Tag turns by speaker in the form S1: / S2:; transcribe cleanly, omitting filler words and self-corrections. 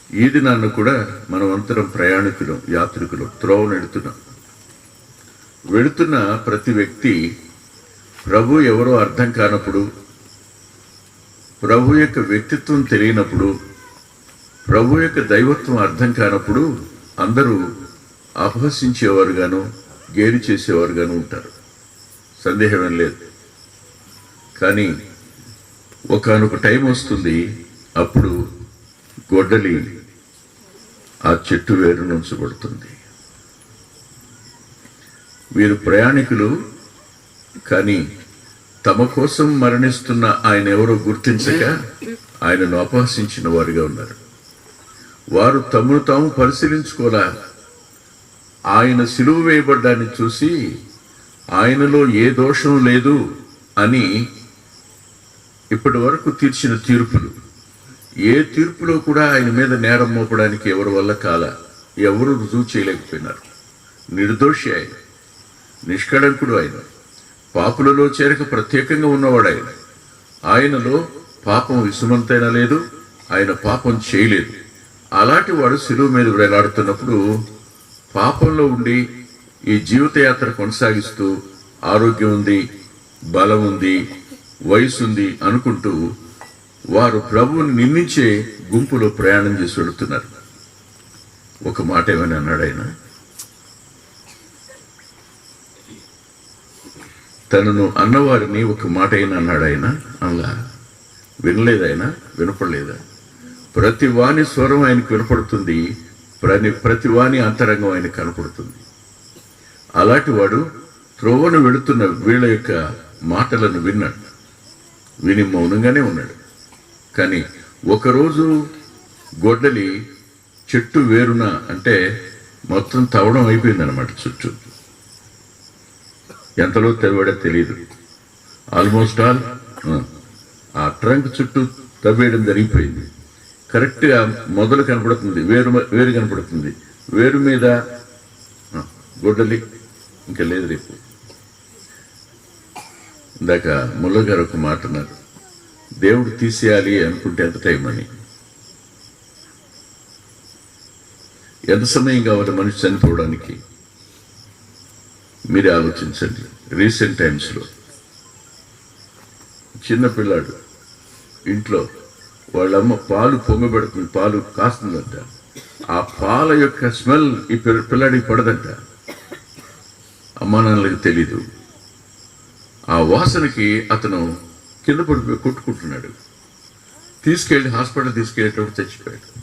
S1: ఈ దినాన్ని కూడా మనం అంతరం ప్రయాణికులం, యాత్రికులం, త్రోవనెడుతున్నాం. వెళుతున్న ప్రతి వ్యక్తి ప్రభు ఎవరో అర్థం కానప్పుడు, ప్రభు యొక్క వ్యక్తిత్వం తెలియనప్పుడు, ప్రభు యొక్క దైవత్వం అర్థం కానప్పుడు అందరూ అపహసించేవారుగాను, గేలి చేసేవారుగాను ఉంటారు. సందేహం లేదు. కానీ ఒకానొక టైం వస్తుంది, అప్పుడు గొడ్డలి ఆ చెట్టు వేరు నుంచబడుతుంది. వీరు ప్రయాణికులు, కానీ తమ కోసం మరణిస్తున్న ఆయన ఎవరో గుర్తించక ఆయనను అపహసించిన వారుగా ఉన్నారు. వారు తమను తాము పరిశీలించుకోలా. ఆయన సిలువ వేయబడ్డాన్ని చూసి ఆయనలో ఏ దోషం లేదు అని ఇప్పటి వరకు తీర్చిన తీర్పులు, ఏ తీర్పులో కూడా ఆయన మీద నేరం మోపడానికి ఎవరి వల్ల ఎవరు రుజువు చేయలేకపోయినారు. నిర్దోషి ఆయన, నిష్కళంకుడు ఆయన, పాపులలో చేరక ప్రత్యేకంగా ఉన్నవాడు ఆయన. ఆయనలో పాపం విసుమంతైనా లేదు, ఆయన పాపం చేయలేదు. అలాంటి వాడు శిలువ మీద వేలాడుతున్నప్పుడు పాపంలో ఉండి ఈ జీవితయాత్ర కొనసాగిస్తూ ఆరోగ్యం ఉంది, బలం ఉంది, వయసు ఉంది అనుకుంటూ వారు ప్రభువుని నిందించే గుంపులో ప్రయాణం చేసి వెళుతున్నారు. ఒక మాట ఏమైనా అన్నాడు ఆయన? తనను అన్నవారిని ఒక మాట అయినా అన్నాడు ఆయన? అలా వినలేదాయన? వినపడలేదా? ప్రతి వాణి స్వరం ఆయనకు వినపడుతుంది, ప్రతి వాణి అంతరంగం ఆయనకు కనపడుతుంది. అలాంటి వాడు త్రోవను వెళుతున్న వీళ్ళ యొక్క మాటలను విన్నాడు, విని మౌనంగానే ఉన్నాడు. కానీ ఒకరోజు గొడ్డలి చెట్టు వేరున, అంటే మొత్తం తవ్వడం అయిపోయిందనమాట. చుట్టూ ఎంతలో తవ్వాడో తెలియదు. ఆల్మోస్ట్ ఆల్ ఆ ట్రంక్ చుట్టూ తవ్వేయడం జరిగిపోయింది. కరెక్ట్గా మొదలు కనపడుతుంది, వేరు కనపడుతుంది. వేరు మీద గొడ్డలి ఇంకా లేదు. రేపు ఇందాక ముల్ల గారు ఒక మాట అన్నారు, దేవుడు తీసేయాలి అనుకుంటే ఎంత టైం అని. ఎంత సమయం కావాలి మనిషి చనిపోవడానికి? మీరే ఆలోచించండి. రీసెంట్ టైమ్స్లో చిన్నపిల్లాడు ఇంట్లో వాళ్ళమ్మ పాలు పొంగబెడుతుంది, పాలు కాస్తుందంట. ఆ పాల యొక్క స్మెల్ ఈ పిల్లాడికి పడదంట, అమ్మా నాన్నలకు తెలీదు. ఆ వాసనకి అతను కింద పడిపోయి కొట్టుకుంటున్నాడు. హాస్పిటల్ తీసుకెళ్ళేటప్పుడు చచ్చిపోయాడు.